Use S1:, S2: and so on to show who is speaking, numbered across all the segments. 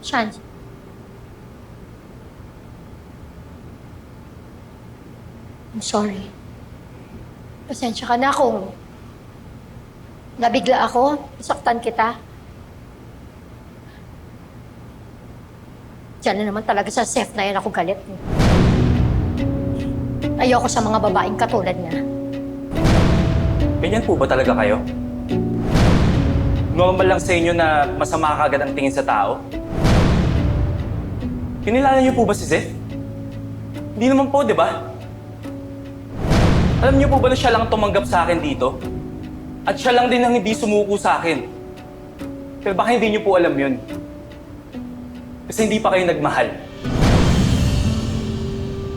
S1: Shan, I'm sorry. Pasensya ka na kung nabigla ako, nasaktan kita. Diyan na naman talaga sa Seth na yan ako galit. Ayoko sa mga babaeng katulad niya.
S2: Ganyan po ba talaga kayo? Normal lang sa inyo na masama kagad ang tingin sa tao? Kinilala niyo po ba si Zeth? Hindi naman po, di ba? Alam niyo po ba na siya lang tumanggap sa akin dito? At siya lang din ang hindi sumuko sa akin. Pero baka hindi niyo po alam yun. Kasi hindi pa kayo nagmahal.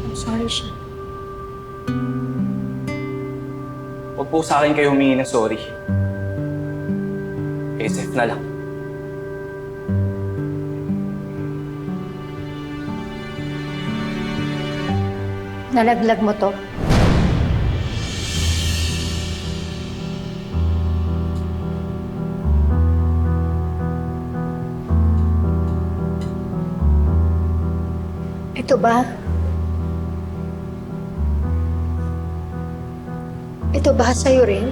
S1: I'm sorry, Shan.
S2: Huwag po sa akin kayo humingi ng sorry. Kay Zeth na lang.
S1: Nalaglag mo to. Ito ba? Ito ba sa'yo rin?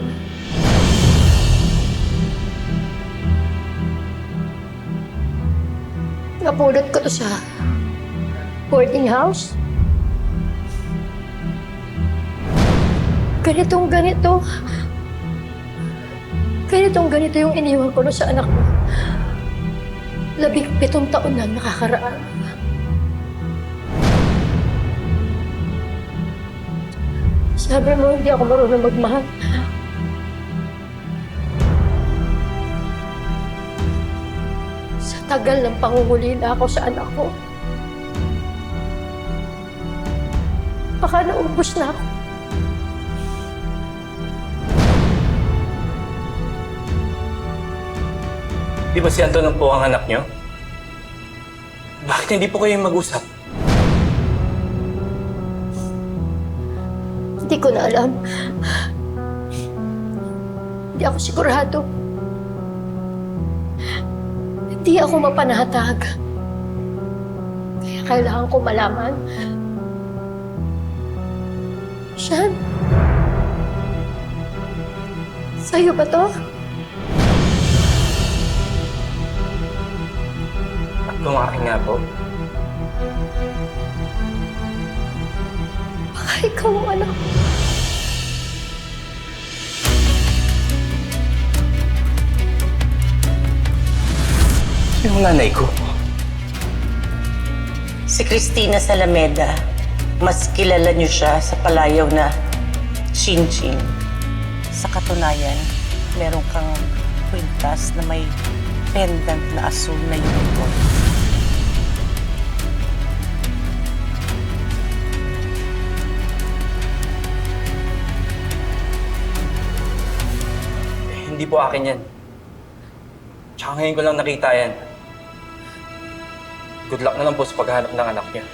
S1: Napulot ko to sa boarding house. Ganitong ganito yung iniwan ko sa anak mo. 17 taon na nakakaraan. Sabi mo, hindi ako marunong magmahal. Sa tagal ng pangungulila ako sa anak ko, baka naubos na ako.
S2: Di ba si Anton po ang anak niyo? Bakit hindi po kayo mag-usap?
S1: Hindi ko na alam. Hindi ako sigurado. Hindi ako mapanatag. Kaya kailangan ko malaman. Shan? Sa'yo ba to?
S2: At kung akin nga po,
S1: Baka ikaw ang anak ko.
S2: yung nanay ko.
S3: Si Cristina Salameda, mas kilala niyo siya sa palayaw na Chin-Chin. Sa katunayan, meron kang kwintas na may pendant na asul na unicorn.
S2: Hindi po akin yan. Tsaka ngayon ko lang nakita yan. Good luck na lang po sa paghahanap ng anak niyo.